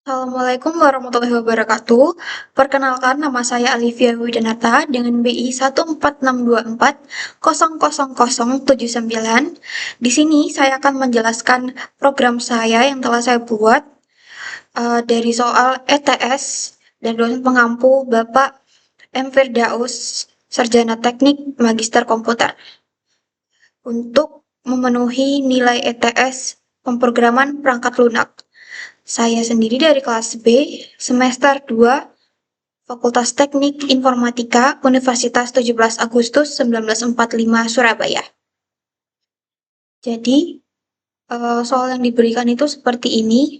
Assalamualaikum warahmatullahi wabarakatuh. Perkenalkan, nama saya Alivia Widanata dengan BI 14624000079. Di sini saya akan menjelaskan program saya yang telah saya buat dari soal ETS dan dosen pengampu Bapak M. Firdaus, Sarjana Teknik Magister Komputer, untuk memenuhi nilai ETS pemrograman perangkat lunak. Saya sendiri dari kelas B, semester 2, Fakultas Teknik Informatika, Universitas 17 Agustus 1945, Surabaya. Jadi, soal yang diberikan itu seperti ini.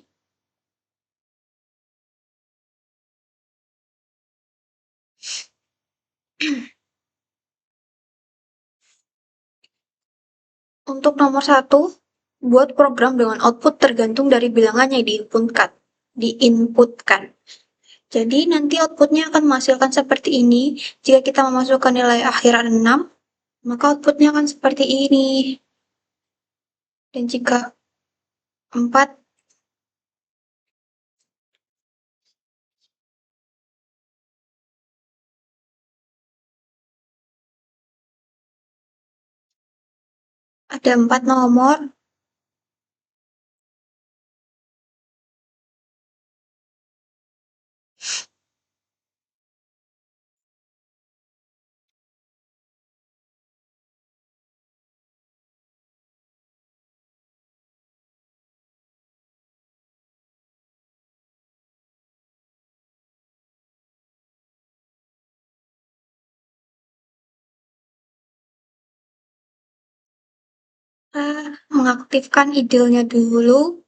Untuk nomor 1, buat program dengan output tergantung dari bilangan yang diinputkan. Jadi nanti outputnya akan menghasilkan seperti ini. Jika kita memasukkan nilai akhir 6, maka outputnya akan seperti ini. Dan jika 4, ada 4 nomor. Mengaktifkan idle-nya dulu.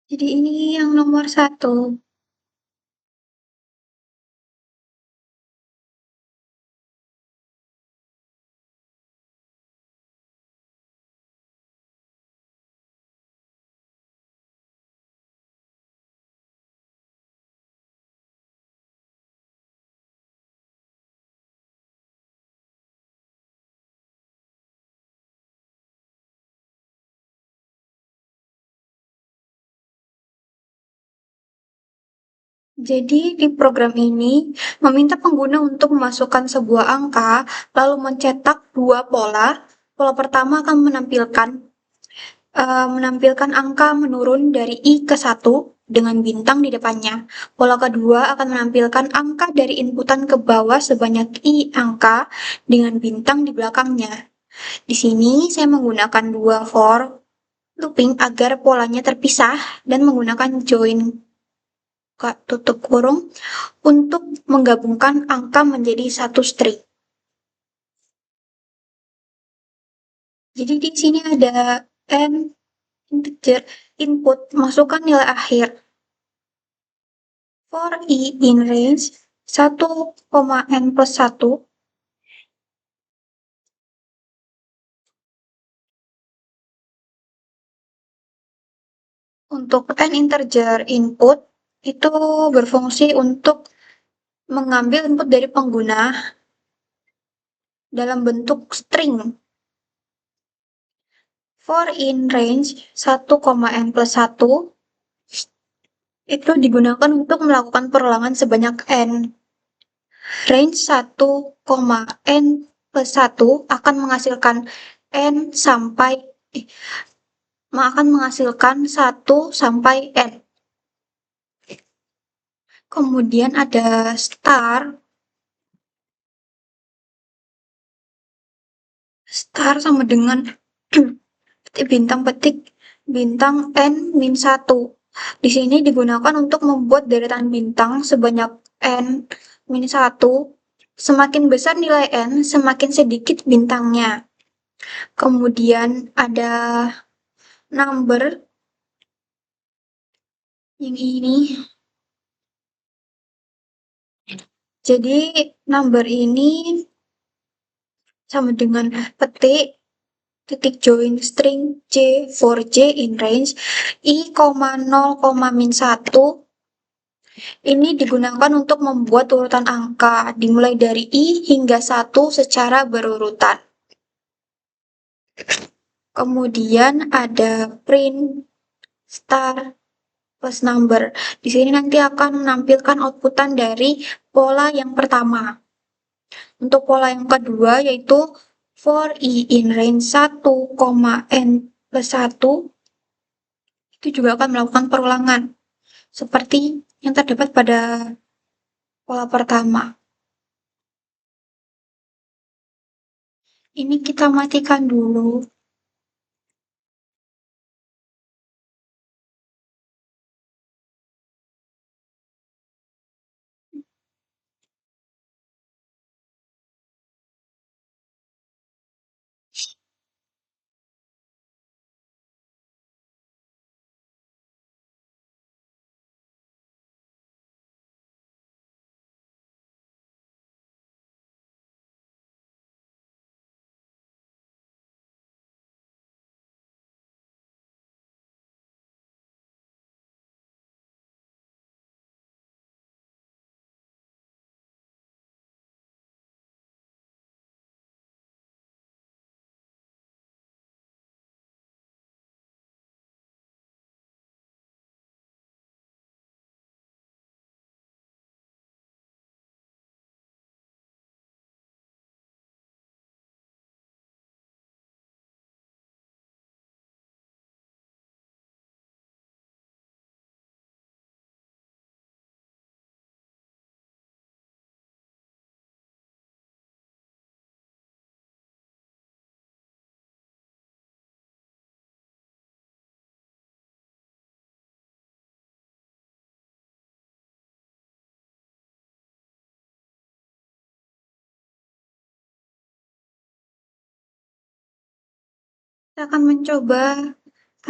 Jadi ini yang nomor 1. Jadi di program ini meminta pengguna untuk memasukkan sebuah angka, lalu mencetak dua pola. Pola pertama akan menampilkan angka menurun dari I ke 1 dengan bintang di depannya. Pola kedua akan menampilkan angka dari inputan ke bawah sebanyak I angka dengan bintang di belakangnya. Di sini saya menggunakan dua for looping agar polanya terpisah dan menggunakan join tutup kurung untuk menggabungkan angka menjadi satu string. Jadi di sini ada n integer input, masukkan nilai akhir. For I in range 1, n plus 1, untuk n integer input itu berfungsi untuk mengambil input dari pengguna dalam bentuk string. For in range 1, n plus 1 itu digunakan untuk melakukan perulangan sebanyak n. Range 1, n plus 1 akan menghasilkan n sampai akan menghasilkan 1 sampai n. Kemudian ada star. Star sama dengan bintang n min 1. Di sini digunakan untuk membuat deretan bintang sebanyak n min 1. Semakin besar nilai n, semakin sedikit bintangnya. Kemudian ada number yang ini. Jadi number ini sama dengan petik titik join string J for J in range I, 0, min 1. Ini digunakan untuk membuat urutan angka dimulai dari I hingga 1 secara berurutan. Kemudian ada print star plus number. Di sini nanti akan menampilkan outputan dari pola yang pertama. Untuk pola yang kedua yaitu for I in range 1, n plus 1, itu juga akan melakukan perulangan seperti yang terdapat pada pola pertama. Ini kita matikan dulu. Kita akan mencoba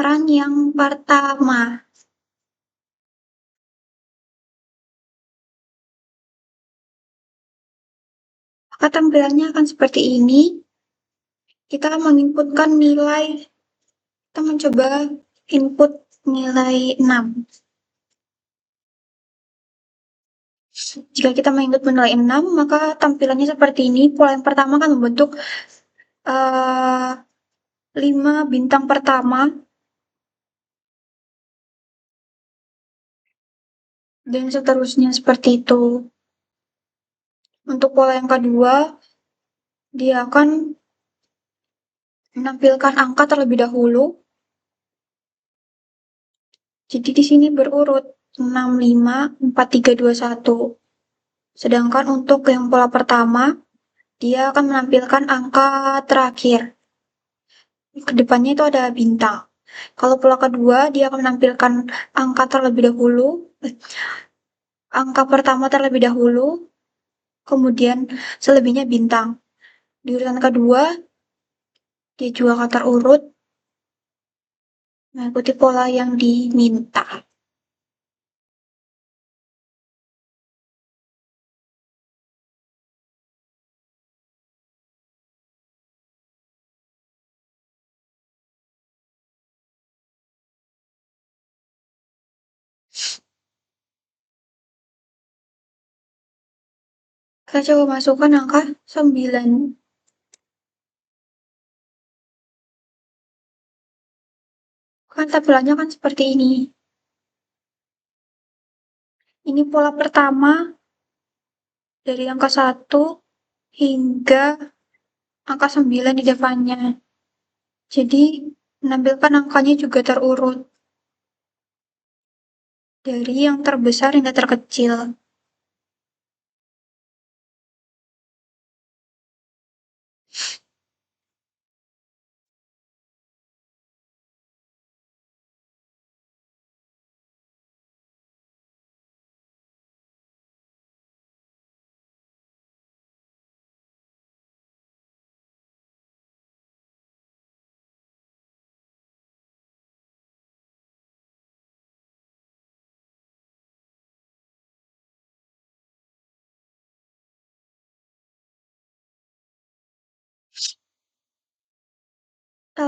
run yang pertama. Maka tampilannya akan seperti ini. Kita menginputkan nilai, kita mencoba input nilai 6. Jika kita menginput nilai 6, maka tampilannya seperti ini. Pola yang pertama akan membentuk 5 bintang pertama dan seterusnya seperti itu. Untuk pola yang kedua, dia akan menampilkan angka terlebih dahulu. Jadi di sini berurut 6, 5, 4, 3, 2, 1. Sedangkan untuk yang pola pertama, dia akan menampilkan angka terakhir. Kedepannya itu ada bintang. Kalau pola kedua, dia akan menampilkan angka terlebih dahulu, angka pertama terlebih dahulu, kemudian selebihnya bintang. Di urutan kedua, dia juga akan terurut mengikuti pola yang diminta. Kita coba masukkan angka 9. Kan tampilannya kan seperti ini. Ini pola pertama dari angka 1 hingga angka 9 di depannya. Jadi menampilkan angkanya juga terurut dari yang terbesar hingga terkecil.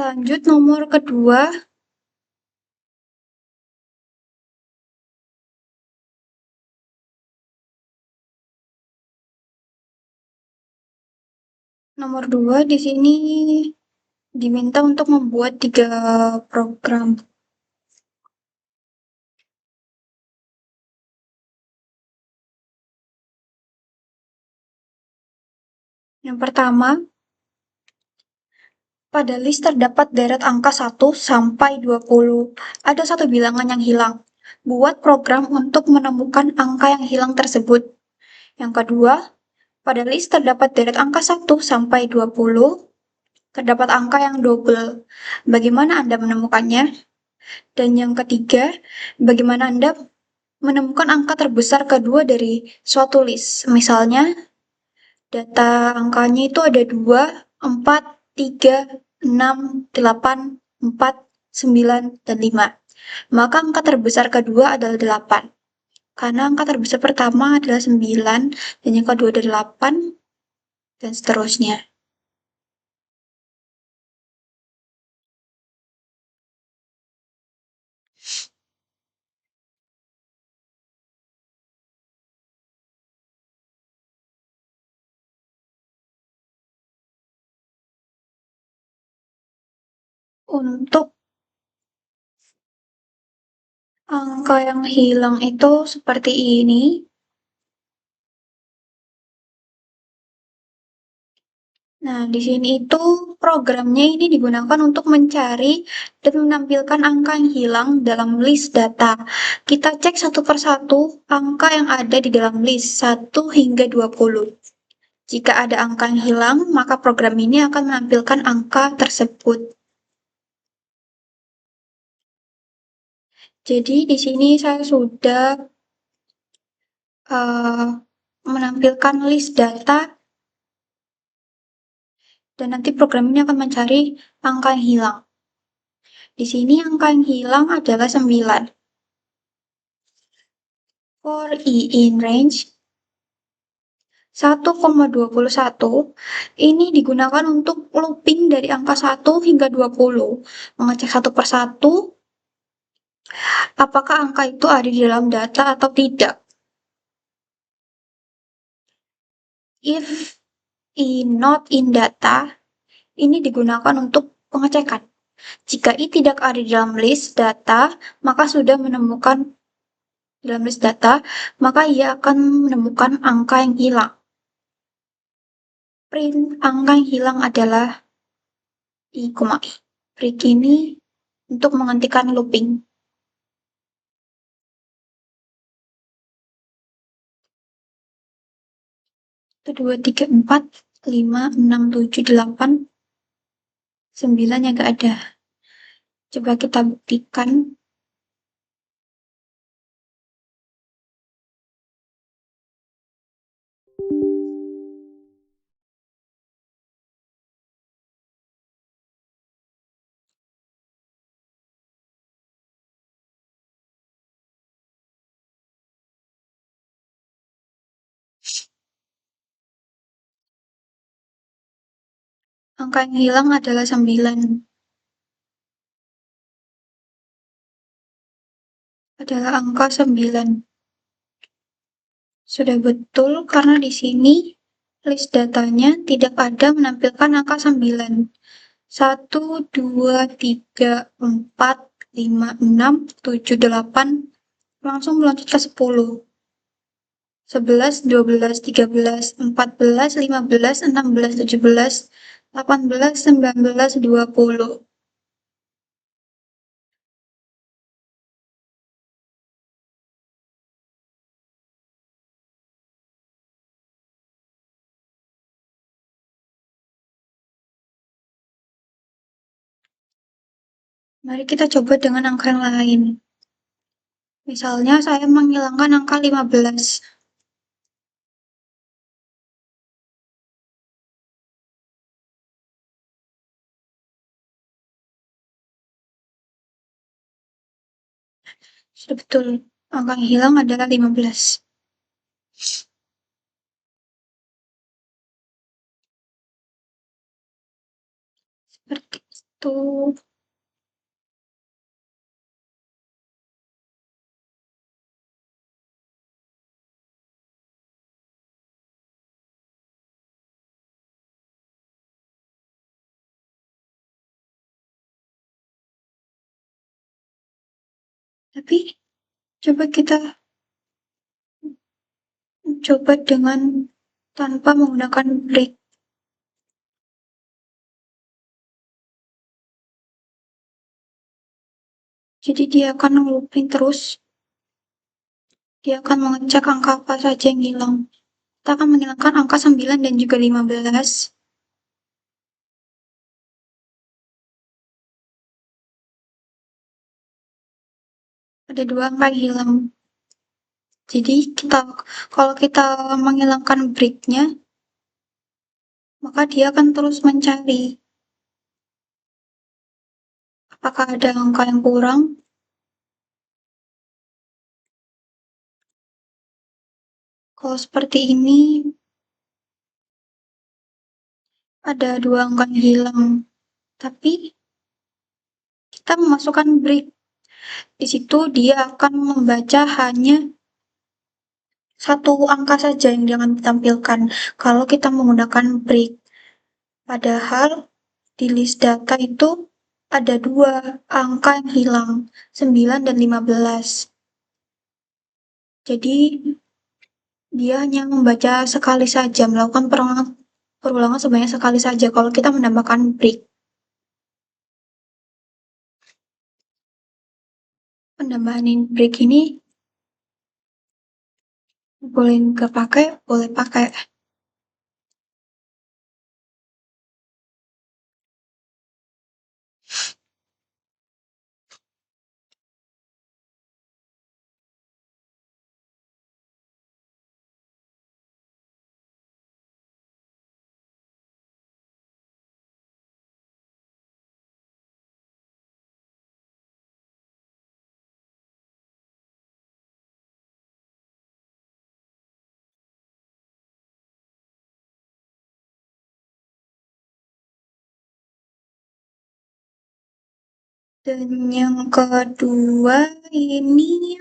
Lanjut nomor kedua. Nomor 2 di sini diminta untuk membuat 3 program. Yang pertama, pada list terdapat deret angka 1 sampai 20. Ada satu bilangan yang hilang. Buat program untuk menemukan angka yang hilang tersebut. Yang kedua, pada list terdapat deret angka 1 sampai 20, terdapat angka yang double. Bagaimana Anda menemukannya? Dan yang ketiga, bagaimana Anda menemukan angka terbesar kedua dari suatu list? Misalnya, data angkanya itu ada 2, 4, 3, 6, 8, 4, 9, dan 5. Maka angka terbesar kedua adalah 8. Karena angka terbesar pertama adalah 9, dan yang kedua adalah 8, dan seterusnya. Untuk angka yang hilang itu seperti ini. Nah, di sini itu programnya ini digunakan untuk mencari dan menampilkan angka yang hilang dalam list data. Kita cek satu persatu angka yang ada di dalam list 1 hingga 20. Jika ada angka yang hilang, maka program ini akan menampilkan angka tersebut. Jadi di sini saya sudah menampilkan list data dan nanti program ini akan mencari angka yang hilang. Di sini angka yang hilang adalah 9. For I in range 1,21 ini digunakan untuk looping dari angka 1 hingga 20, mengecek satu persatu apakah angka itu ada di dalam data atau tidak. If I not in data, ini digunakan untuk pengecekan. Jika I tidak ada di dalam list data, maka sudah menemukan dalam list data, maka ia akan menemukan angka yang hilang. Print angka yang hilang adalah I, I. Print ini untuk menghentikan looping. 2, 3, 4, 5, 6, 7, 8, 9 yang gak ada. Coba kita buktikan. Angka yang hilang adalah 9. Adalah angka 9. Sudah betul karena di sini list datanya tidak ada menampilkan angka 9. 1, 2, 3, 4, 5, 6, 7, 8, langsung meloncat ke 10. 11, 12, 13, 14, 15, 16, 17, 18, 19, 20. Mari kita coba dengan angka yang lain. Misalnya saya menghilangkan angka 15. Sudah betul. Angka yang hilang adalah 15. Seperti Tuh. Tapi coba kita coba dengan tanpa menggunakan break. Jadi dia akan looping terus. Dia akan mengecek angka apa saja yang hilang. Kita akan menghilangkan angka 9 dan juga 15. Ada dua angka yang hilang. Jadi kalau kita menghilangkan breaknya, maka dia akan terus mencari apakah ada angka yang kurang. Kalau seperti ini, ada dua angka yang hilang. Tapi kita memasukkan break. Di situ dia akan membaca hanya satu angka saja yang dia akan ditampilkan kalau kita menggunakan break. Padahal di list data itu ada dua angka yang hilang, 9 dan 15. Jadi dia hanya membaca sekali saja, melakukan perulangan sebanyak sekali saja kalau kita menambahkan break. Penambahan break ini boleh nggak pakai, boleh pakai. Dan yang kedua ini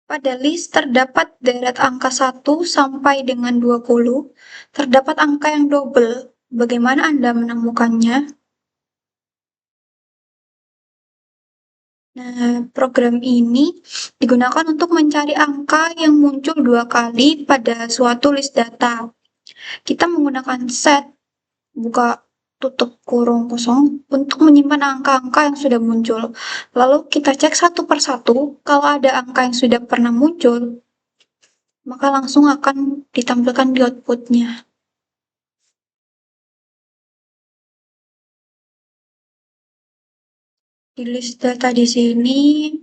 pada list terdapat deret angka 1 sampai dengan 20, terdapat angka yang double. Bagaimana Anda menemukannya? Nah, program ini digunakan untuk mencari angka yang muncul dua kali pada suatu list data. Kita menggunakan set, buka tutup kurung kosong, untuk menyimpan angka-angka yang sudah muncul. Lalu kita cek satu persatu, kalau ada angka yang sudah pernah muncul, maka langsung akan ditampilkan di outputnya. Di list data di sini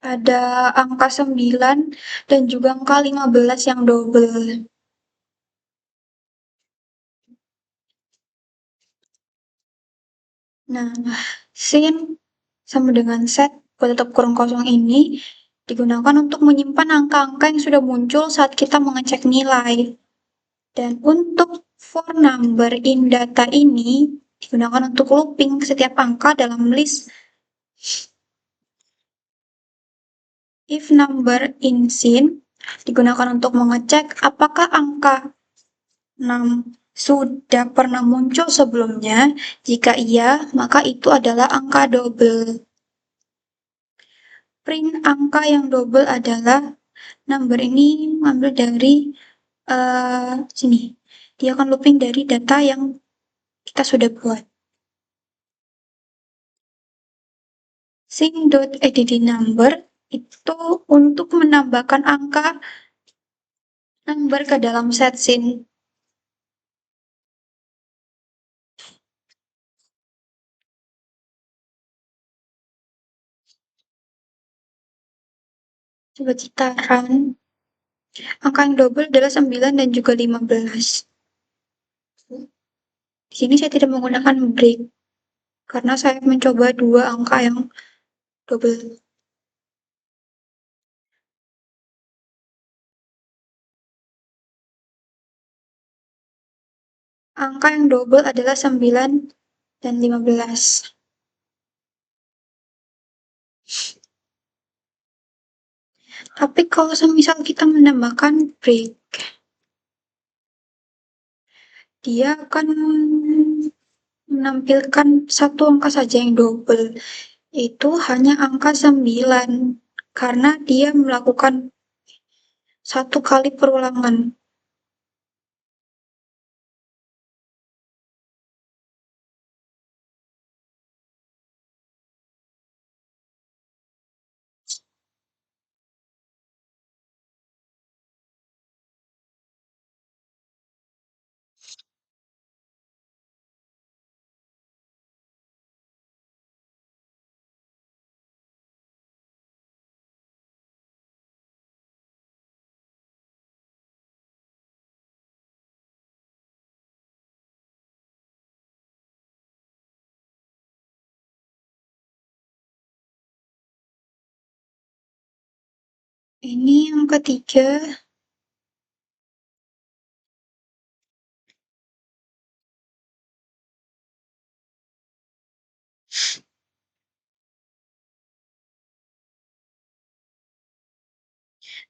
ada angka 9 dan juga angka 15 yang double. Nah, sin sama dengan set tutup kurung kosong ini digunakan untuk menyimpan angka-angka yang sudah muncul saat kita mengecek nilai. Dan untuk for number in data ini digunakan untuk looping setiap angka dalam list. If number in sin digunakan untuk mengecek apakah angka 6 sudah pernah muncul sebelumnya. Jika iya, maka itu adalah angka double. Print angka yang double adalah number ini mengambil dari sini. Dia akan looping dari data yang kita sudah buat. Sin.add number itu untuk menambahkan angka number ke dalam set sin. Coba kita run. Angka yang double adalah 9 dan juga 15. Di sini saya tidak menggunakan break karena saya mencoba dua angka yang double. angka yang double adalah 9 dan 15. Tapi kalau semisal kita menambahkan break, dia akan menampilkan satu angka saja yang double, yaitu hanya angka 9, karena dia melakukan satu kali perulangan. Ini yang ketiga.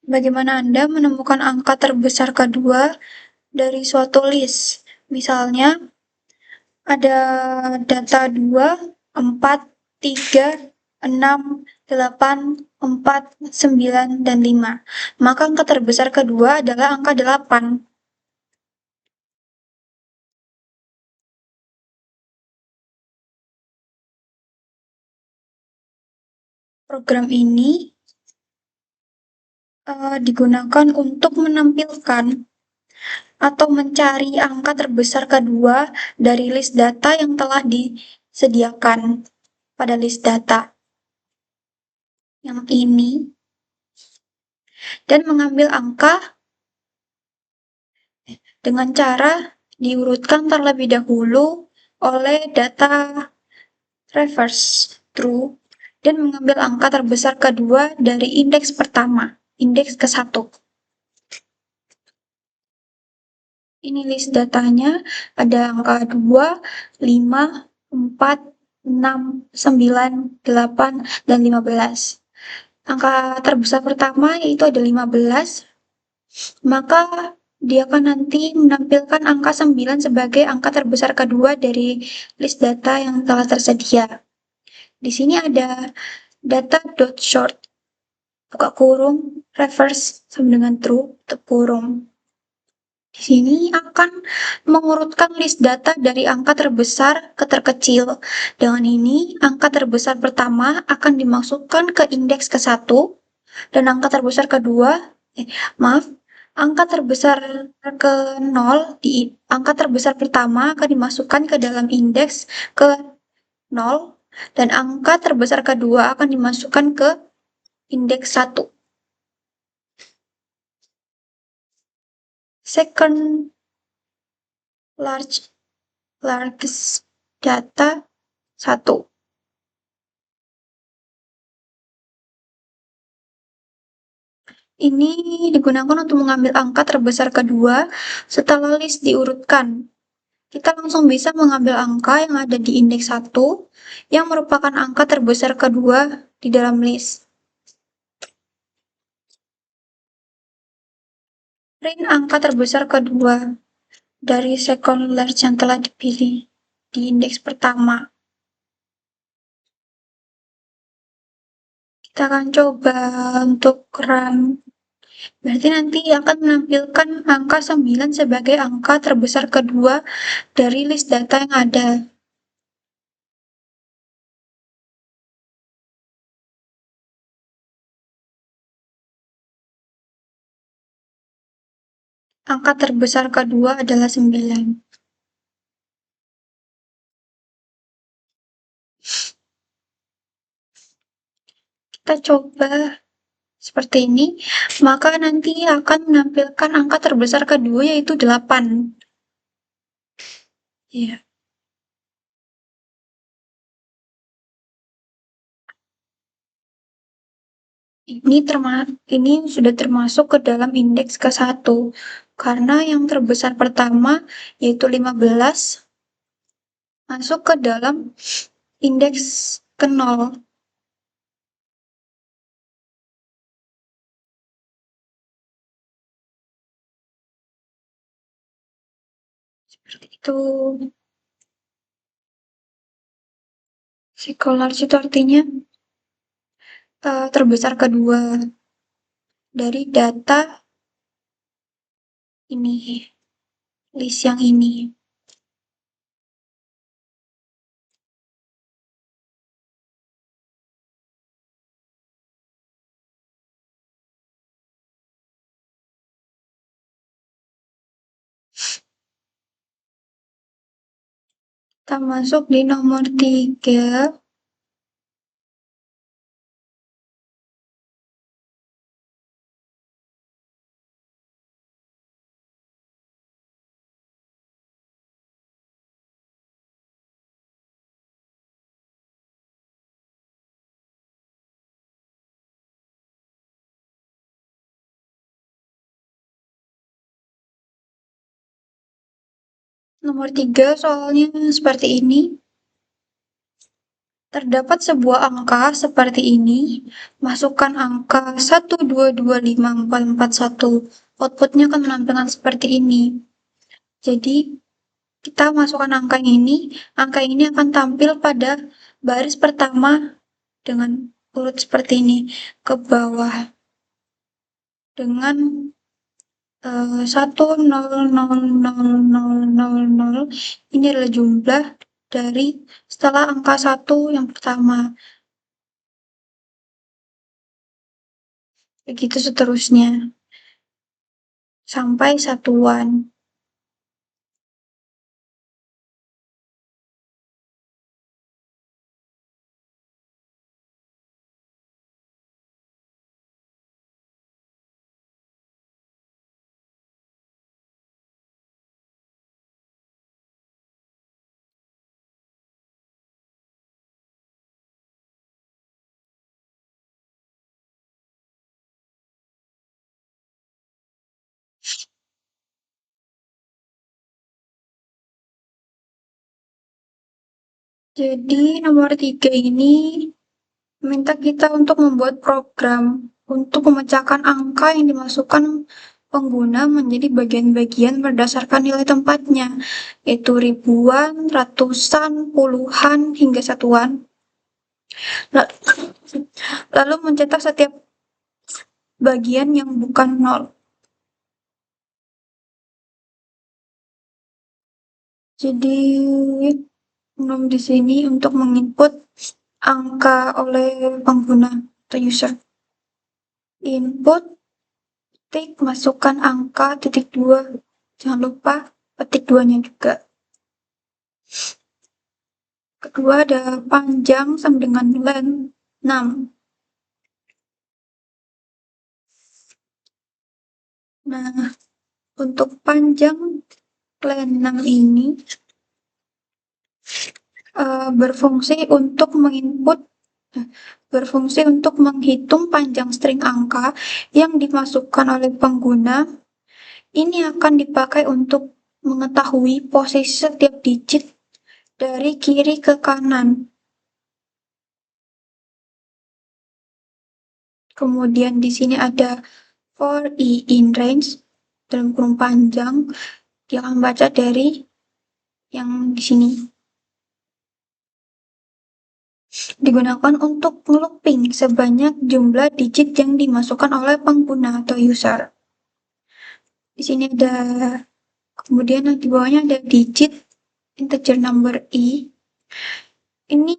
Bagaimana Anda menemukan angka terbesar kedua dari suatu list? Misalnya, ada data 2, 4, 3, 6, 8, 4, 9, dan 5. Maka angka terbesar kedua adalah angka 8. Program ini digunakan untuk menampilkan atau mencari angka terbesar kedua dari list data yang telah disediakan pada list data yang ini, dan mengambil angka dengan cara diurutkan terlebih dahulu oleh data reverse through dan mengambil angka terbesar kedua dari indeks pertama, indeks ke-1. Ini list datanya, ada angka 2, 5, 4, 6, 9, 8, dan 15. Angka terbesar pertama yaitu ada 15, maka dia akan nanti menampilkan angka 9 sebagai angka terbesar kedua dari list data yang telah tersedia. Di sini ada data.short, buka kurung, reverse sama dengan true, tutup kurung. Di sini akan mengurutkan list data dari angka terbesar ke terkecil. Dengan ini, angka terbesar pertama akan dimasukkan ke indeks ke-1, dan angka terbesar kedua, angka terbesar ke 0, angka terbesar pertama akan dimasukkan ke dalam indeks ke 0, dan angka terbesar kedua akan dimasukkan ke indeks 1. Second largest data 1. Ini digunakan untuk mengambil angka terbesar kedua setelah list diurutkan. Kita langsung bisa mengambil angka yang ada di indeks 1 yang merupakan angka terbesar kedua di dalam list. Print angka terbesar kedua dari second large yang telah dipilih di indeks pertama. Kita akan coba untuk run. Berarti nanti akan menampilkan angka 9 sebagai angka terbesar kedua dari list data yang ada. Angka terbesar kedua adalah 9. Kita coba seperti ini, maka nanti akan menampilkan angka terbesar kedua yaitu 8. Ya. Ini sudah termasuk ke dalam indeks ke-1. karena yang terbesar pertama yaitu 15 masuk ke dalam indeks ke 0. Seperti itu. Large itu artinya terbesar kedua dari data ini, list yang ini. Kita masuk di nomor 3. Nomor 3 soalnya seperti ini. Terdapat sebuah angka seperti ini. Masukkan angka 1225441. Outputnya akan menampilkan seperti ini. Jadi, kita masukkan angka ini akan tampil pada baris pertama dengan urut seperti ini ke bawah dengan 1,0000000. Ini adalah jumlah dari setelah angka 1 yang pertama. Begitu seterusnya sampai satuan. Jadi nomor 3 ini meminta kita untuk membuat program untuk memecahkan angka yang dimasukkan pengguna menjadi bagian-bagian berdasarkan nilai tempatnya, yaitu ribuan, ratusan, puluhan, hingga satuan. Lalu mencetak setiap bagian yang bukan 0. Jadi di sini untuk menginput angka oleh pengguna atau user. Input, ketik, masukkan angka, titik 2. Jangan lupa petik 2-nya juga. Kedua ada panjang sama dengan length 6. Nah, untuk panjang length 6 ini berfungsi untuk menghitung panjang string angka yang dimasukkan oleh pengguna. Ini akan dipakai untuk mengetahui posisi setiap digit dari kiri ke kanan. Kemudian di sini ada for i in range dalam kurung panjang. Dia akan baca dari yang di sini. Digunakan untuk looping sebanyak jumlah digit yang dimasukkan oleh pengguna atau user. Di sini ada, kemudian di bawahnya ada digit integer number i. Ini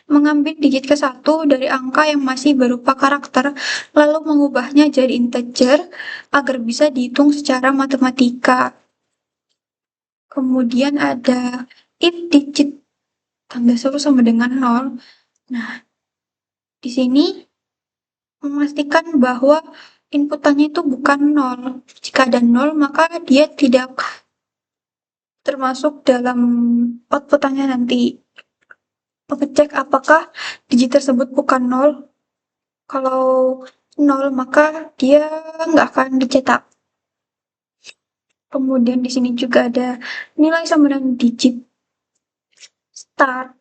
mengambil digit ke-1 dari angka yang masih berupa karakter, lalu mengubahnya jadi integer agar bisa dihitung secara matematika. Kemudian ada if digit tanda seru sama dengan 0. Nah, di sini memastikan bahwa inputannya itu bukan 0. Jika ada 0, maka dia tidak termasuk dalam outputannya nanti. Mengecek apakah digit tersebut bukan 0. Kalau nol, maka dia nggak akan dicetak. Kemudian di sini juga ada nilai sama dengan digit start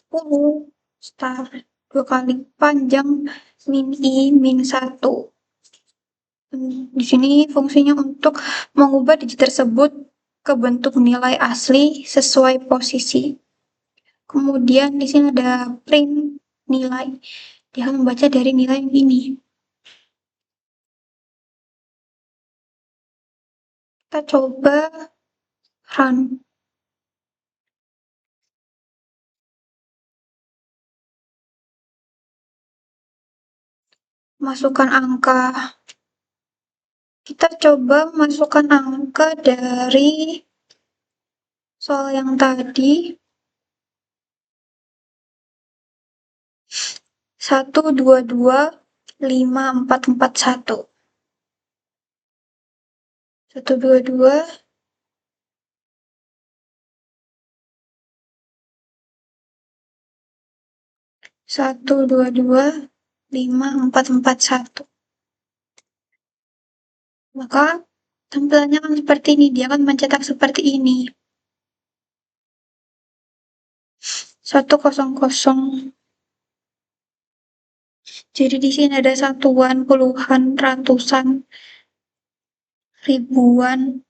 10, start 2 kali panjang, min i, min 1. Di sini fungsinya untuk mengubah digit tersebut ke bentuk nilai asli sesuai posisi. Kemudian di sini ada print nilai. Dia akan membaca dari nilai yang ini. Kita coba run. Masukkan angka. Kita coba masukkan angka dari soal yang tadi. 1, 2, 2, 5, 4, 4, 1. 1, 2, 2, 1, 2, 2, 5, 4, 4, 1. Maka tampilannya akan seperti ini. Dia akan mencetak seperti ini. 100. Jadi di sini ada satuan, puluhan, ratusan, ribuan,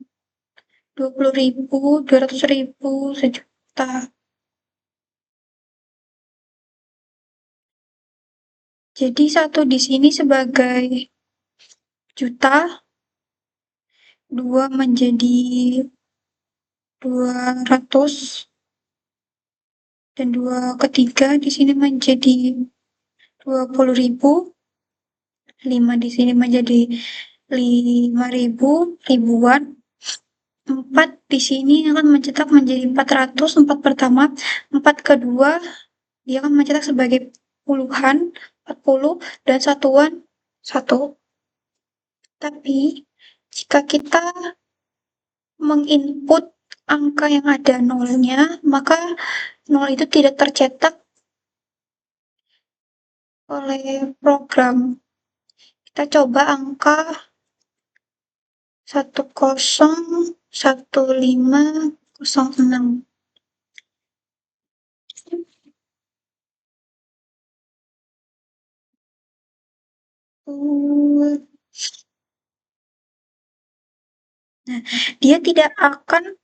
20.000, 200.000, sejuta. Jadi 1 di sini sebagai juta, 2 menjadi 200, dan 2 ketiga di sini menjadi 20.000, 5 di sini menjadi 5.000, ribuan. 4 di sini akan mencetak menjadi 400, 4 pertama, 4 kedua dia akan mencetak sebagai puluhan, 40, dan satuan 1. Tapi jika kita menginput angka yang ada nolnya, maka nol itu tidak tercetak oleh program. Kita coba angka 101506. Nah, dia tidak akan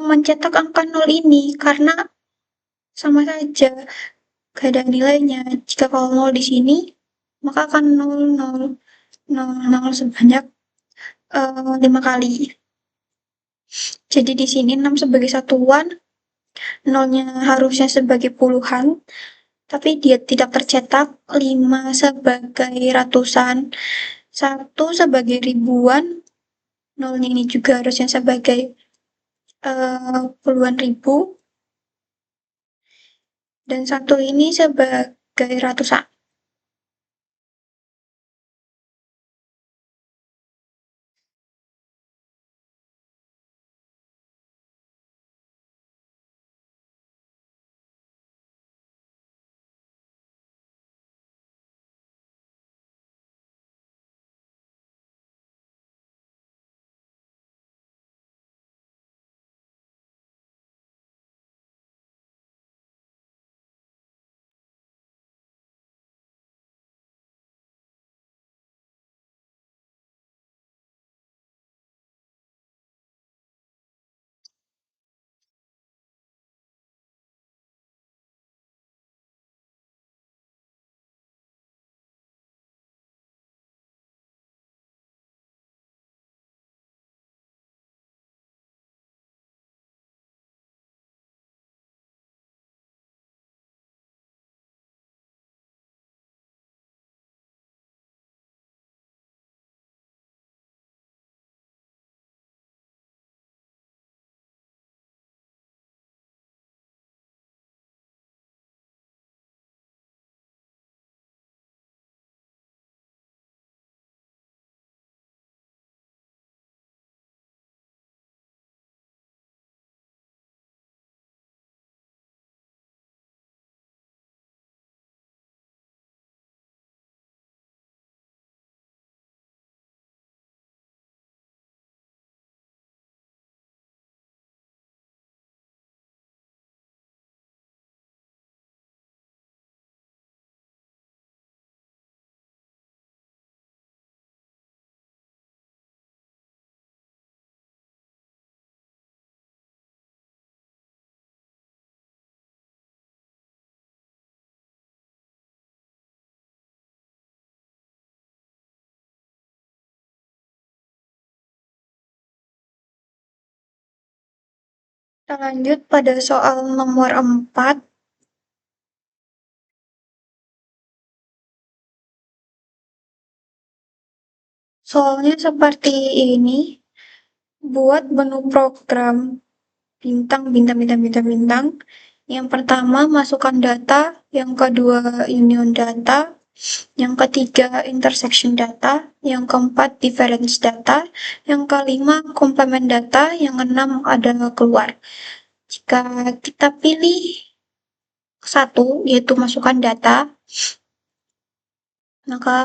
mencetak angka 0 ini karena sama saja gak ada nilainya. Jika kalau 0 di sini, maka akan 0, 0, 0, 0 sebanyak 5 kali. Jadi di sini 6 sebagai satuan, 0-nya harusnya sebagai puluhan, tapi dia tidak tercetak, 5 sebagai ratusan, 1 sebagai ribuan, 0-nya ini juga harusnya sebagai puluhan ribu, dan 1 ini sebagai ratusan. Kita lanjut pada soal nomor 4. Soalnya seperti ini, buat menu program bintang, bintang, bintang, bintang, bintang. Yang pertama, masukkan data. Yang kedua, union data. Yang ketiga, intersection data. Yang keempat, difference data. Yang kelima, complement data. Yang keenam adalah keluar. Jika kita pilih satu, yaitu masukkan data, maka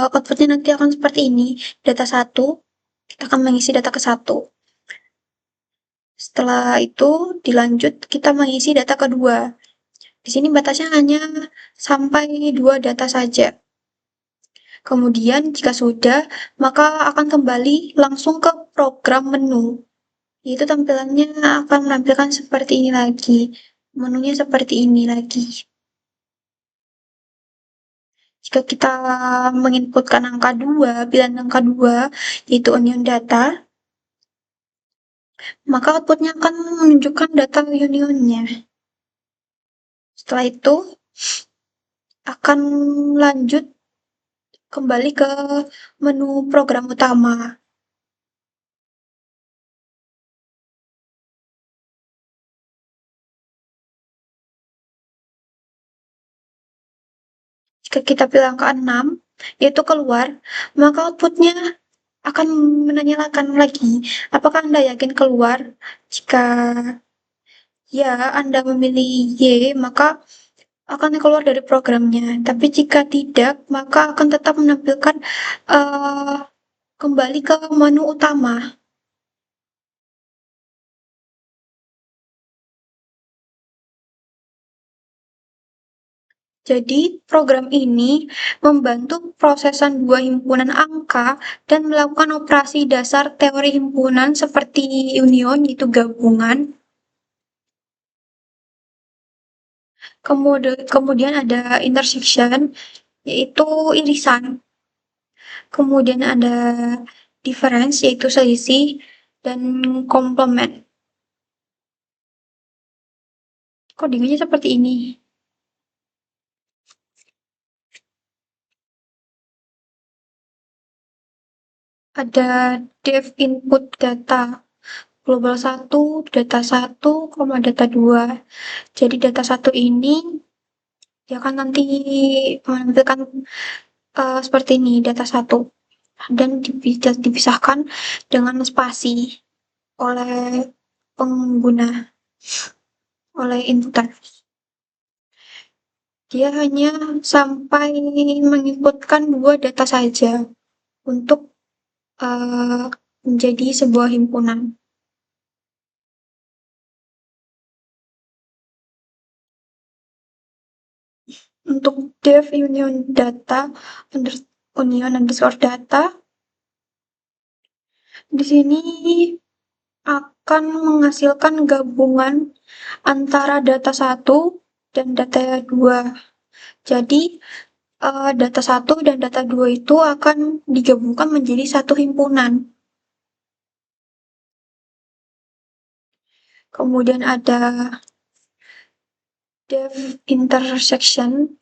outputnya nanti akan seperti ini. Data satu, kita akan mengisi data ke satu. Setelah itu dilanjut kita mengisi data kedua. Di sini batasnya hanya sampai 2 data saja. Kemudian jika sudah, maka akan kembali langsung ke program menu. Yaitu tampilannya akan menampilkan seperti ini lagi. Menunya seperti ini lagi. Jika kita menginputkan angka 2, pilihan angka 2, yaitu union data, maka outputnya akan menunjukkan data unionnya. Setelah itu, akan lanjut kembali ke menu program utama. Jika kita pilih angka 6, yaitu keluar, maka outputnya akan menanyakan lagi, apakah Anda yakin keluar? Jika ya, Anda memilih Y, maka akan keluar dari programnya. Tapi jika tidak, maka akan tetap menampilkan uh, kembali ke menu utama. Jadi, program ini membantu prosesan dua himpunan angka dan melakukan operasi dasar teori himpunan seperti union, yaitu gabungan. Kemudian ada intersection, yaitu irisan. Kemudian ada difference, yaitu selisih, dan complement. Codingnya seperti ini. Ada dev input data global 1, data 1, data 2. Jadi data 1 ini dia akan nanti menampilkan seperti ini, data 1. Dan dipisahkan dengan spasi oleh pengguna, oleh inputan. Dia hanya sampai menginputkan 2 data saja untuk menjadi sebuah himpunan. Untuk dev union data union underscore data, di sini akan menghasilkan gabungan antara data 1 dan data 2. Jadi data 1 dan data 2 itu akan digabungkan menjadi satu himpunan. Kemudian ada dev intersection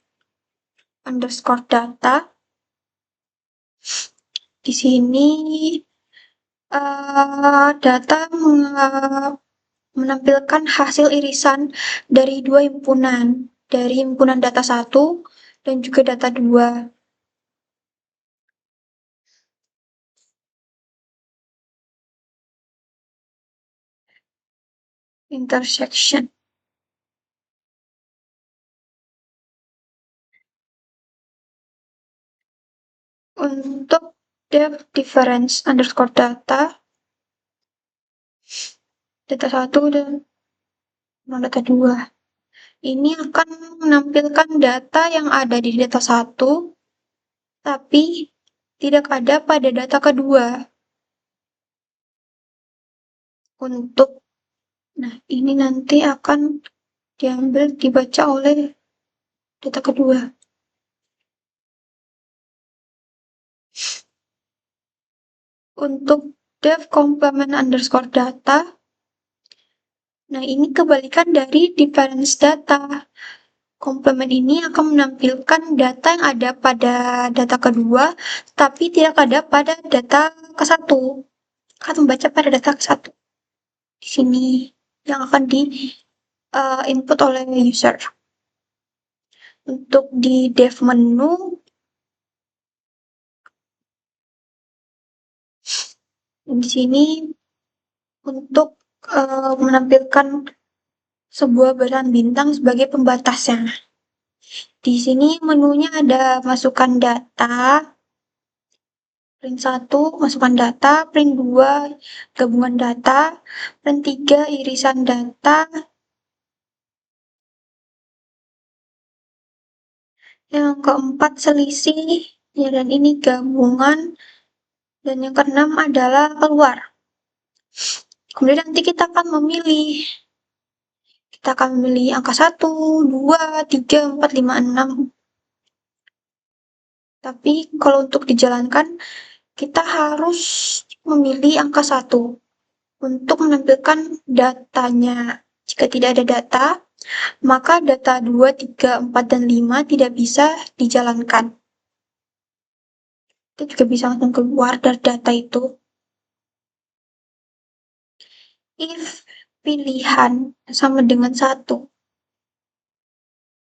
underscore data. Di sini data menampilkan hasil irisan dari 2 himpunan, dari himpunan data 1 dan juga data 2. Intersection. Untuk dev difference underscore data 1 dan data 2. Ini akan menampilkan data yang ada di data 1, tapi tidak ada pada data kedua. Nah, ini nanti akan dibaca oleh data kedua. Untuk dev complement underscore data Nah, ini kebalikan dari difference data. Komplement ini akan menampilkan data yang ada pada data kedua, tapi tidak ada pada data ke satu. Akan membaca pada data ke satu. Di sini yang akan di input oleh user. Untuk di dev menu, di sini untuk menampilkan sebuah barisan bintang sebagai pembatasnya. Di sini menunya ada masukkan data, print 1, masukkan data, print 2, gabungan data, print 3, irisan data, yang keempat selisih, ya, dan ini gabungan, dan yang keenam adalah keluar. Kemudian nanti kita akan memilih. Kita akan memilih angka 1, 2, 3, 4, 5, 6. Tapi kalau untuk dijalankan, kita harus memilih angka 1 untuk menampilkan datanya. Jika tidak ada data, maka data 2, 3, 4, dan 5 tidak bisa dijalankan. Kita juga bisa langsung keluar dari data itu. If pilihan sama dengan 1,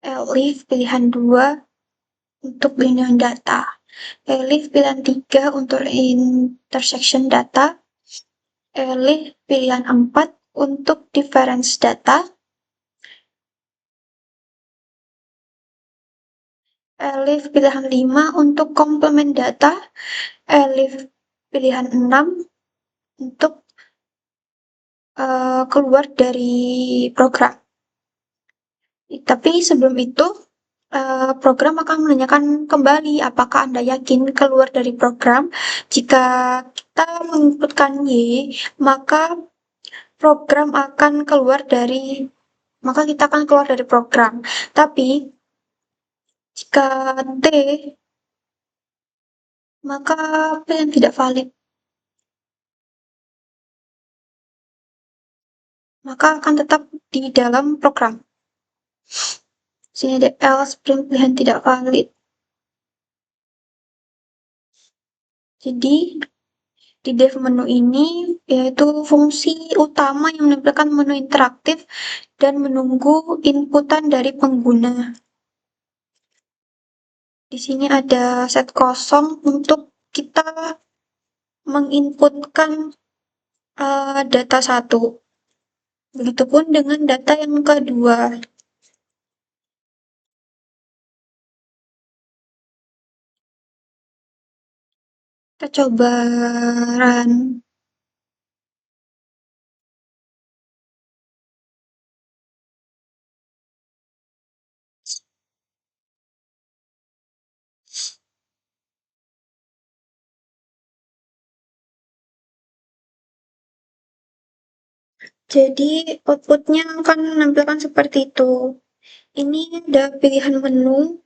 elif pilihan 2 untuk pilihan data, elif pilihan 3 untuk intersection data, elif pilihan 4 untuk difference data, elif pilihan 5 untuk complement data, elif pilihan 6 untuk keluar dari program. Tapi sebelum itu, program akan menanyakan kembali apakah Anda yakin keluar dari program. Jika kita menginputkan Y, maka program akan keluar dari, maka kita akan keluar dari program. Tapi jika T, maka pilihan tidak valid. Maka akan tetap di dalam program. Sini ada else, print pilihan tidak valid. Jadi di dev menu ini yaitu fungsi utama yang menampilkan menu interaktif dan menunggu inputan dari pengguna. Di sini ada set kosong untuk kita menginputkan data 1. Begitupun dengan data yang kedua. Kita coba run. Jadi outputnya akan menampilkan seperti itu. Ini ada pilihan menu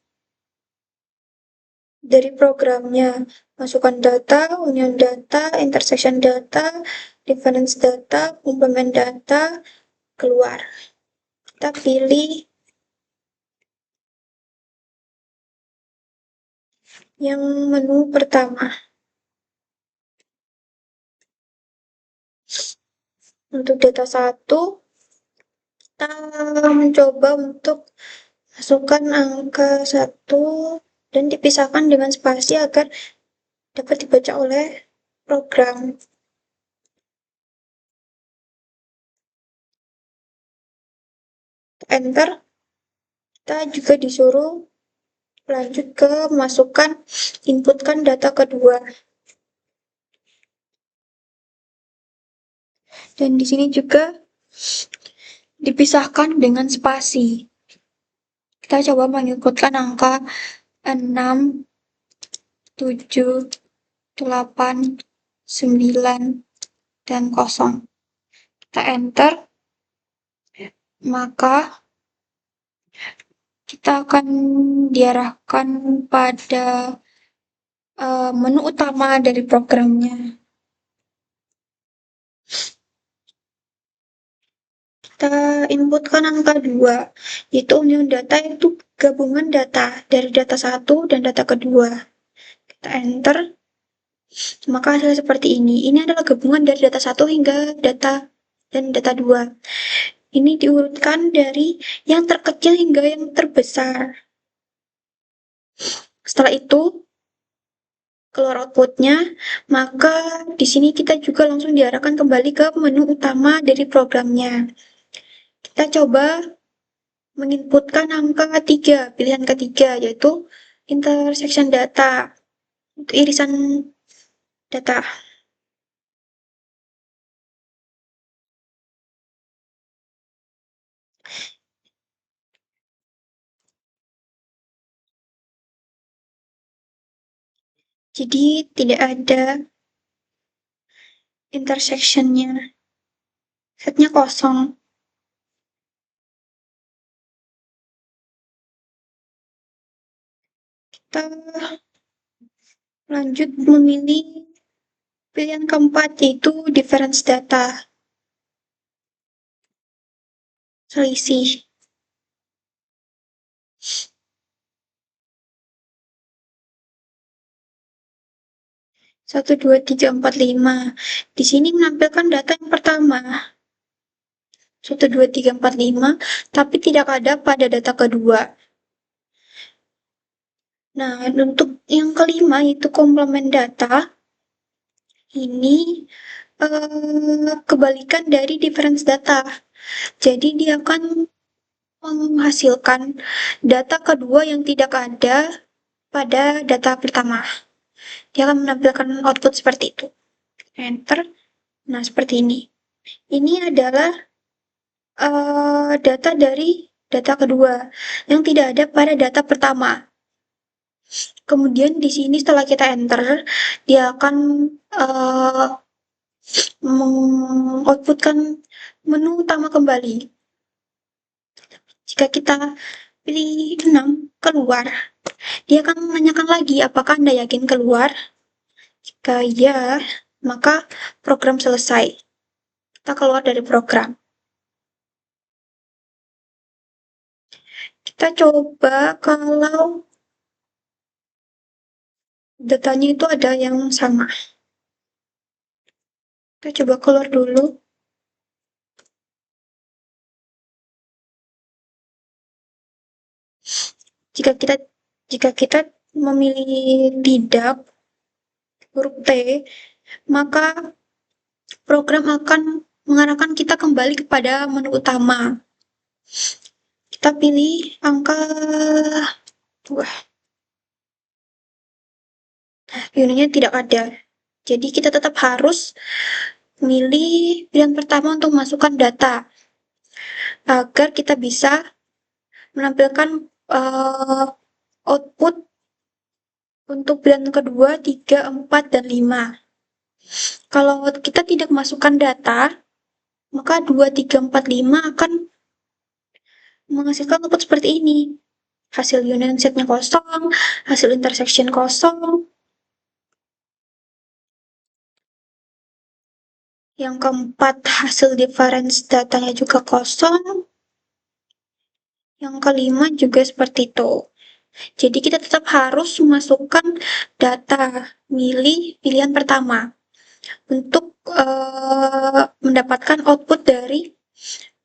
dari programnya. Masukkan data, union data, intersection data, difference data, complement data, keluar. Kita pilih yang menu pertama. Untuk data 1, kita mencoba untuk masukkan angka 1 dan dipisahkan dengan spasi agar dapat dibaca oleh program. Enter. Kita juga disuruh lanjut ke masukkan, inputkan data kedua. Dan di sini juga dipisahkan dengan spasi. Kita coba menginputkan angka 6, 7, 8, 9, dan 0. Kita enter, maka kita akan diarahkan pada menu utama dari programnya. kita inputkan angka 2, yaitu union data itu gabungan data dari data 1 dan data kedua. Kita enter, maka hasilnya seperti ini. Ini adalah gabungan dari data 1 hingga data 2. Ini diurutkan dari yang terkecil hingga yang terbesar. Setelah itu, keluar outputnya, maka di sini kita juga langsung diarahkan kembali ke menu utama dari programnya. Kita coba menginputkan angka 3, pilihan ketiga, yaitu intersection data, untuk irisan data. Jadi tidak ada intersectionnya, setnya kosong. Kita lanjut memilih pilihan keempat, yaitu difference data, selisih. Satu, dua, tiga, empat, lima. Di sini menampilkan data yang pertama. 1, 2, 3, 4, 5, tapi tidak ada pada data kedua. Nah, untuk yang kelima, yaitu komplement data, ini kebalikan dari difference data. Jadi dia akan menghasilkan data kedua yang tidak ada pada data pertama. Dia akan menampilkan output seperti itu. Enter. Nah, seperti ini. Ini adalah data dari data kedua yang tidak ada pada data pertama. Kemudian di sini setelah kita enter, dia akan mengoutputkan menu utama kembali. Jika kita pilih 6, keluar, dia akan menanyakan lagi apakah Anda yakin keluar. Jika ya, maka program selesai. Kita keluar dari program. Kita coba kalau datanya itu ada yang sama. Kita coba keluar dulu. Jika kita memilih tidak, huruf T, maka program akan mengarahkan kita kembali kepada menu utama. Kita pilih angka 2. Unitnya tidak ada. Jadi kita tetap harus milih pilihan pertama untuk masukkan data agar kita bisa menampilkan output untuk pilihan kedua, 3, 4, dan 5. Kalau kita tidak masukkan data, maka 2, 3, 4, 5 akan menghasilkan output seperti ini. Hasil union setnya kosong, hasil intersection kosong. Yang keempat, hasil difference datanya juga kosong. Yang kelima juga seperti itu. Jadi kita tetap harus memasukkan data, milih pilihan pertama untuk mendapatkan output dari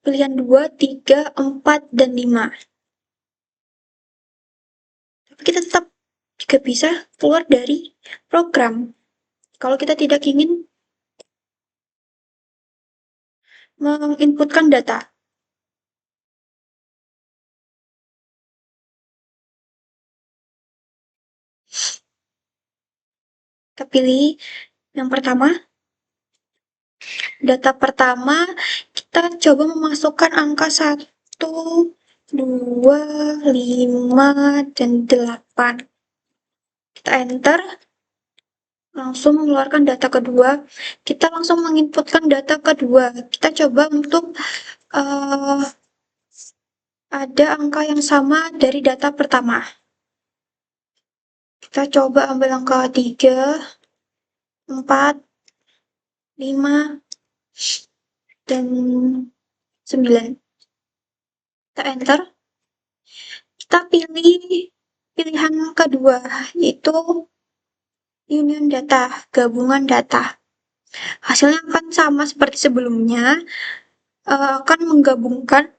pilihan 2, 3, 4, dan 5. Tapi kita tetap juga bisa keluar dari program kalau kita tidak ingin menginputkan data. Kita pilih yang pertama. Data pertama, kita coba memasukkan angka 1, 2, 5, dan 8. Kita enter, langsung mengeluarkan data kedua. Kita langsung menginputkan data kedua. Kita coba untuk ada angka yang sama dari data pertama. Kita coba ambil angka 3, 4, 5, dan 9. Kita enter. Kita pilih pilihan kedua, yaitu union data, gabungan data. Hasilnya akan sama seperti sebelumnya, akan menggabungkan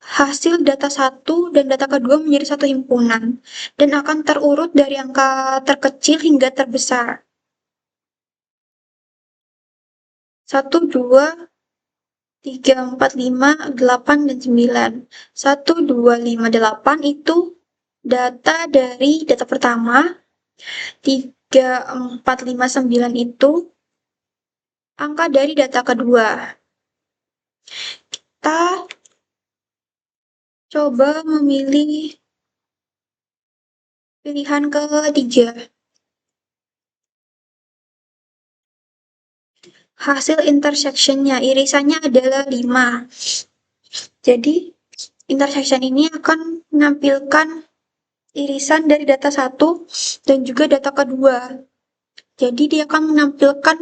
hasil data satu dan data kedua menjadi satu himpunan, dan akan terurut dari angka terkecil hingga terbesar. 1, 2, 3, 4, 5, 8, dan 9. 1, 2, 5, 8 itu data dari data pertama. 3, 4, 5, 9 itu angka dari data kedua. Kita coba memilih pilihan ketiga. Hasil intersection-nya, irisannya adalah 5. Jadi, intersection ini akan menampilkan irisan dari data 1 dan juga data kedua. Jadi, dia akan menampilkan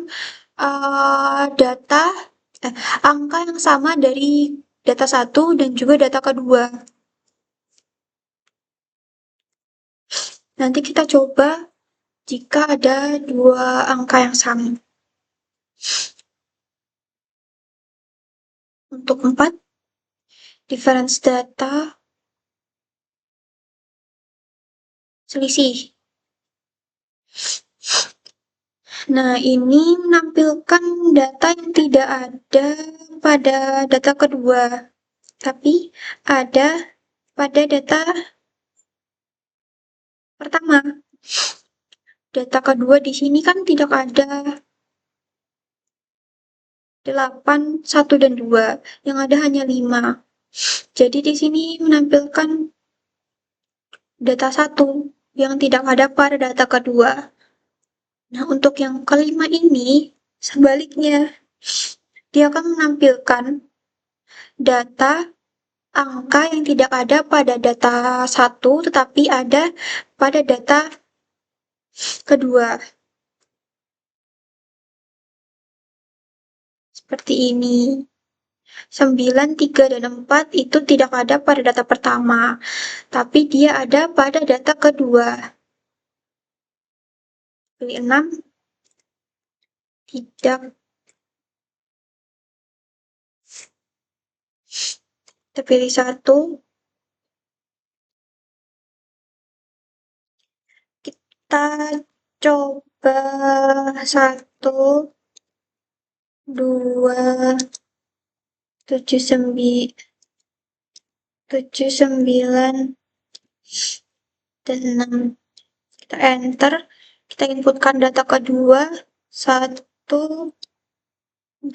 angka yang sama dari data 1 dan juga data kedua. Nanti kita coba jika ada dua angka yang sama. Untuk 4, difference data, selisih. Nah, ini menampilkan data yang tidak ada pada data kedua, tapi ada pada data pertama. Data kedua di sini kan tidak ada 8, 1, dan 2. Yang ada hanya 5. Jadi di sini menampilkan data 1 yang tidak ada pada data kedua. Nah, untuk yang kelima ini, sebaliknya. Dia akan menampilkan data angka yang tidak ada pada data 1, tetapi ada pada data kedua. Seperti ini. 9, 3, dan 4 itu tidak ada pada data pertama, tapi dia ada pada data kedua. Pilih 6, tidak. Kita pilih 1. Kita coba 1, 2, 7, 9, dan 6. Kita enter. Kita inputkan data kedua. 1, 2,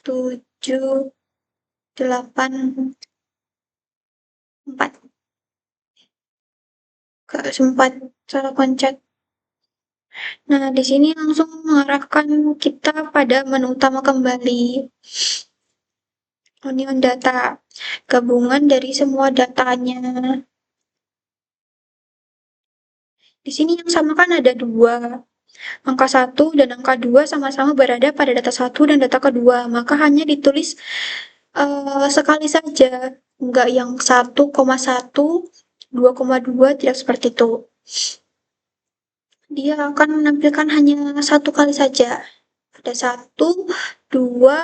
7, 8, 4. Sempat salah pencet. Nah, di sini langsung mengarahkan kita pada menu utama kembali. Union data, gabungan dari semua datanya. Di sini yang sama kan ada 2. Angka 1 dan angka 2 sama-sama berada pada data 1 dan data kedua, maka hanya ditulis sekali saja, enggak yang 1,1, 2,2, tidak seperti itu. Dia akan menampilkan hanya satu kali saja. Ada 1, 2,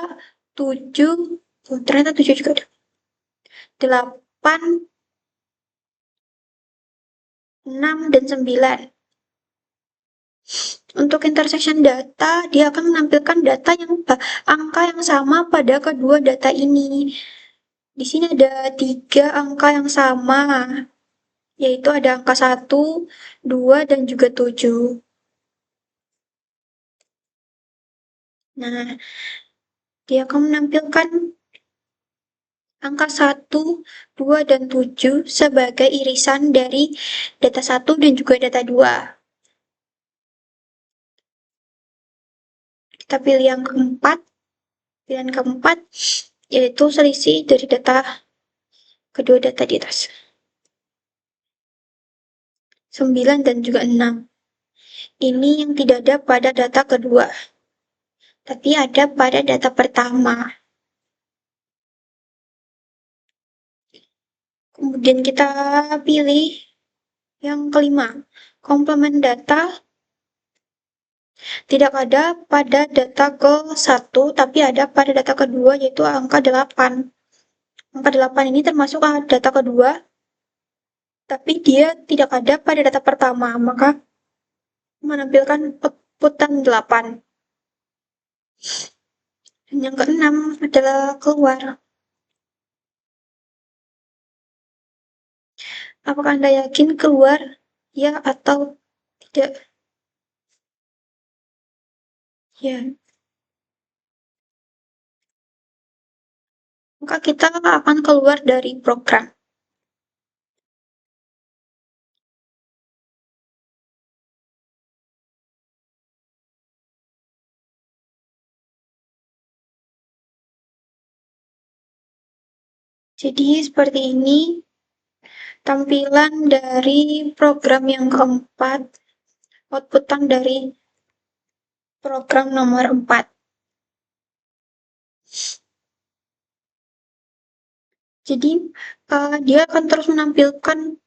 7, ternyata 7 juga ada. 8, 6, dan 9. Untuk intersection data, dia akan menampilkan data angka yang sama pada kedua data ini. Di sini ada 3 angka yang sama, yaitu ada angka 1, 2, dan juga 7. Nah, dia akan menampilkan angka 1, 2, dan 7 sebagai irisan dari data 1 dan juga data 2. Kita pilih yang keempat. Pilihan keempat yaitu selisih dari kedua data di atas. 9 dan juga 6. Ini yang tidak ada pada data kedua, tapi ada pada data pertama. Kemudian kita pilih yang kelima, komplement data tidak ada pada data ke-1, tapi ada pada data kedua, yaitu angka 8. Angka 8 ini termasuk data kedua, tapi dia tidak ada pada data pertama, maka menampilkan outputan 8. Dan yang keenam adalah keluar. Apakah Anda yakin keluar? Ya atau tidak? Ya. Maka kita akan keluar dari program. Jadi seperti ini tampilan dari program yang keempat, outputan dari program nomor 4. Jadi dia akan terus menampilkan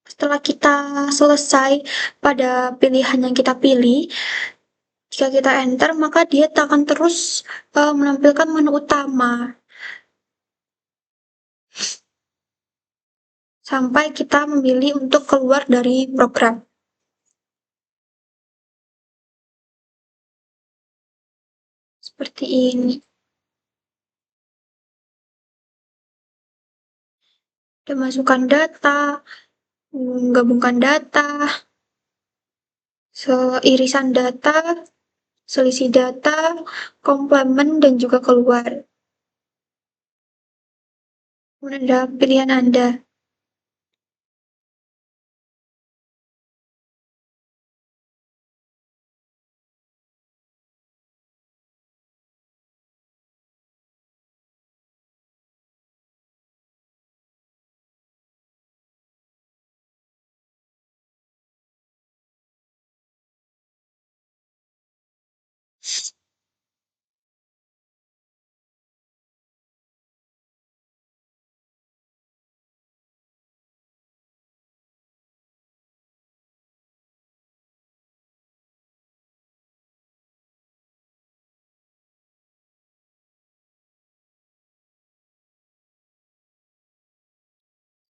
setelah kita selesai pada pilihan yang kita pilih. Jika kita enter, maka dia akan terus menampilkan menu utama sampai kita memilih untuk keluar dari program. Seperti ini. Kita masukkan data, menggabungkan data, irisan data, selisih data, komplement, dan juga keluar. Kemudian ada pilihan Anda.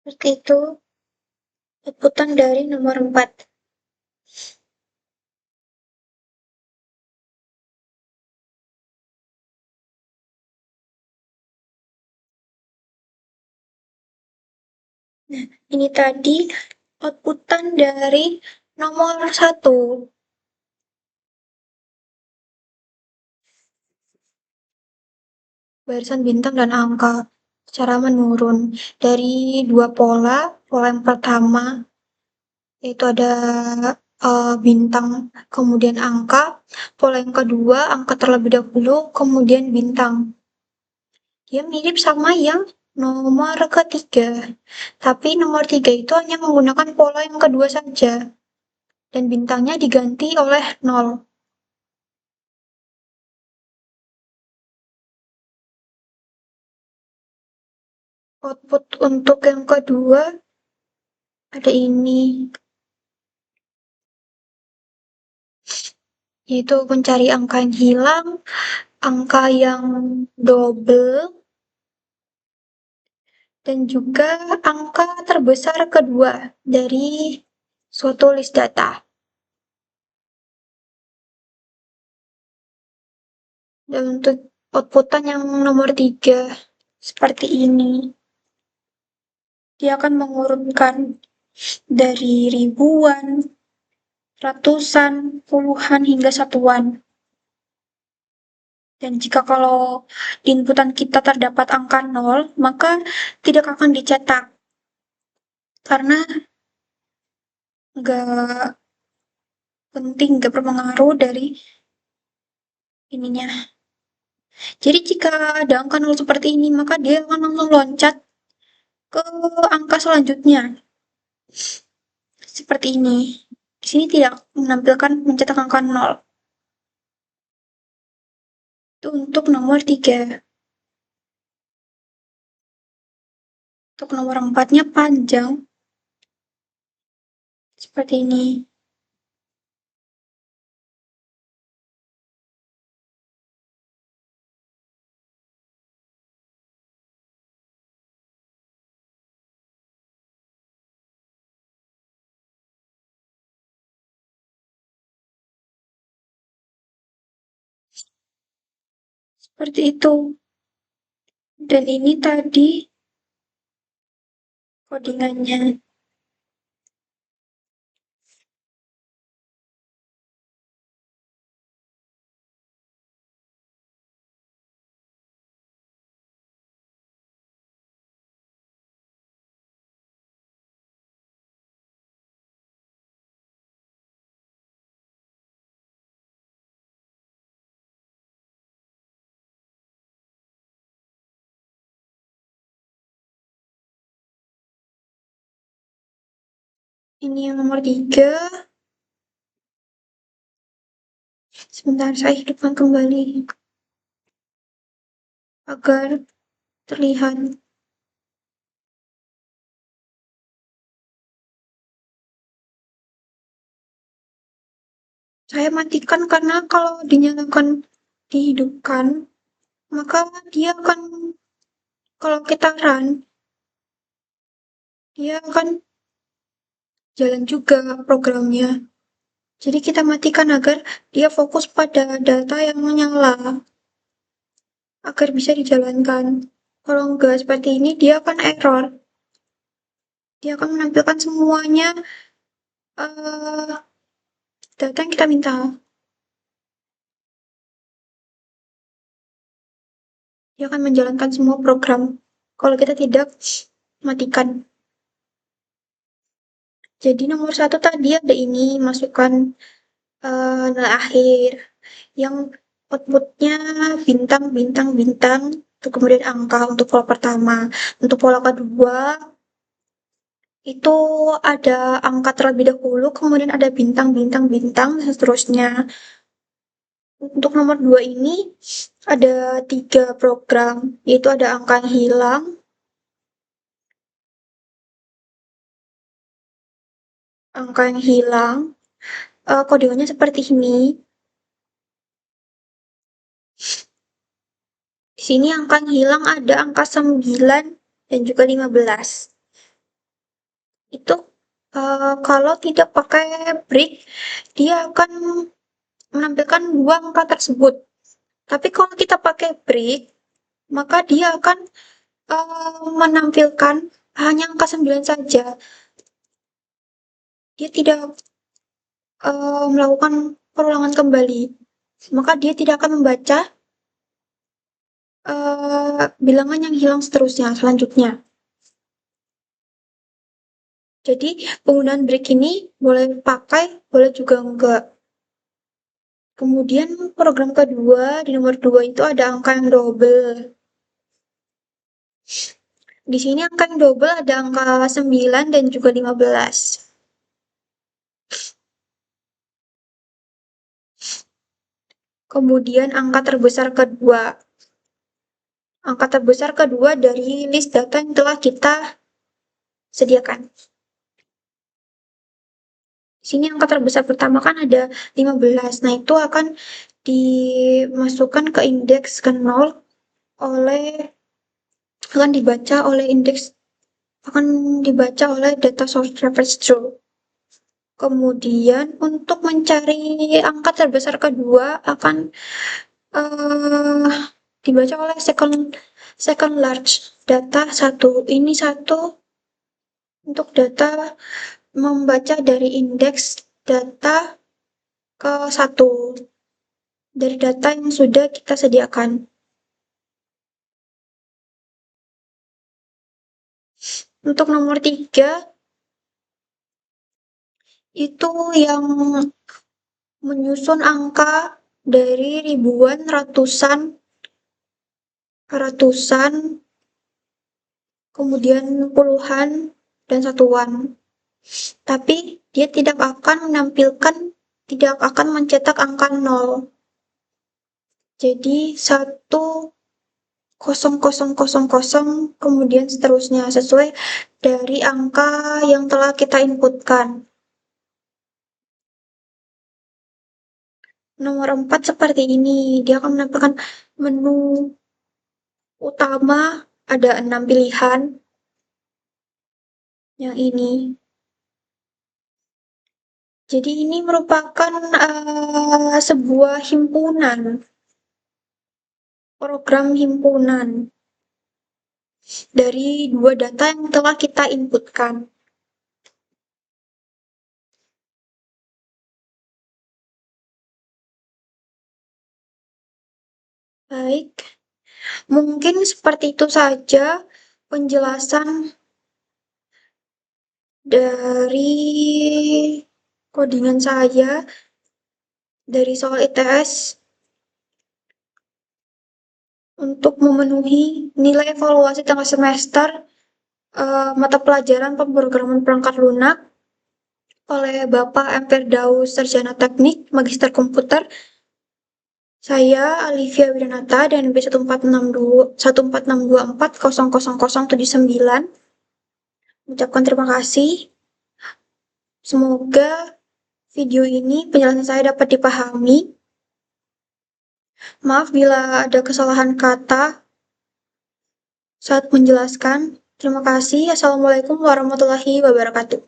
Seperti itu outputan dari nomor 4. Nah, ini tadi outputan dari nomor 1. Barisan bintang dan angka secara menurun dari dua pola. Pola yang pertama yaitu ada bintang, kemudian angka. Pola yang kedua, angka terlebih dahulu, kemudian bintang. Dia mirip sama yang nomor ketiga, tapi nomor 3 itu hanya menggunakan pola yang kedua saja, dan bintangnya diganti oleh 0. Output untuk yang kedua ada ini, yaitu mencari angka yang hilang, angka yang double, dan juga angka terbesar kedua dari suatu list data. Dan untuk outputan yang nomor 3 seperti ini, dia akan mengurutkan dari ribuan, ratusan, puluhan, hingga satuan. Dan jika kalau di inputan kita terdapat angka 0, maka tidak akan dicetak. Karena nggak penting, nggak berpengaruh dari ininya. Jadi jika ada angka 0 seperti ini, maka dia akan langsung loncat ke angka selanjutnya. Seperti ini. Di sini tidak menampilkan mencetak angka 0. Itu untuk nomor 3. Untuk nomor 4-nya panjang. Seperti ini. Seperti itu. Dan ini tadi codingannya. Ini yang nomor 3. Sebentar, saya hidupkan kembali agar terlihat. Saya matikan karena kalau dinyalakan dihidupkan, maka dia akan, kalau kita run, dia akan jalan juga programnya. Jadi kita matikan agar dia fokus pada data yang menyala, agar bisa dijalankan. Kalau enggak seperti ini, dia akan error. Dia akan menampilkan semuanya data yang kita minta. Dia akan menjalankan semua program. Kalau kita tidak matikan. Jadi nomor 1 tadi ada ini, masukkan nilai akhir yang outputnya bintang, bintang, bintang, untuk kemudian angka untuk pola pertama. Untuk pola kedua, itu ada angka terlebih dahulu, kemudian ada bintang, bintang, bintang, dan seterusnya. Untuk nomor 2 ini, ada 3 program, yaitu ada angka yang hilang, kodenya seperti ini. Di sini angka yang hilang ada angka 9 dan juga 15. Itu kalau tidak pakai break, dia akan menampilkan 2 angka tersebut. Tapi kalau kita pakai break, maka dia akan menampilkan hanya angka 9 saja. Dia tidak melakukan perulangan kembali. Maka dia tidak akan membaca bilangan yang hilang seterusnya, selanjutnya. Jadi penggunaan break ini boleh pakai, boleh juga enggak. Kemudian program kedua, di nomor 2 itu ada angka yang double. Di sini angka yang double ada angka 9 dan juga 15. Kemudian angka terbesar kedua. Angka terbesar kedua dari list data yang telah kita sediakan. Di sini angka terbesar pertama kan ada 15. Nah, itu akan dimasukkan ke indeks ke 0 akan dibaca oleh data source reference true. Kemudian untuk mencari angka terbesar kedua akan dibaca oleh second large data 1. Ini 1 untuk data membaca dari indeks data ke 1 dari data yang sudah kita sediakan. Untuk nomor 3 itu yang menyusun angka dari ribuan, ratusan, kemudian puluhan, dan satuan. Tapi dia tidak akan mencetak angka 0. Jadi 1 0000, kemudian seterusnya sesuai dari angka yang telah kita inputkan. Nomor 4 seperti ini, dia akan menampilkan menu utama, ada 6 pilihan. Yang ini. Jadi ini merupakan sebuah himpunan, program himpunan dari dua data yang telah kita inputkan. Baik, mungkin seperti itu saja penjelasan dari codingan saya dari soal ITS untuk memenuhi nilai evaluasi tengah semester mata pelajaran pemrograman perangkat lunak oleh Bapak M. Firdaus, Sarjana Teknik, Magister Komputer. Saya Alivia Wiranata dan B14624000079 mengucapkan terima kasih. Semoga video ini penjelasan saya dapat dipahami. Maaf bila ada kesalahan kata saat menjelaskan. Terima kasih. Assalamualaikum warahmatullahi wabarakatuh.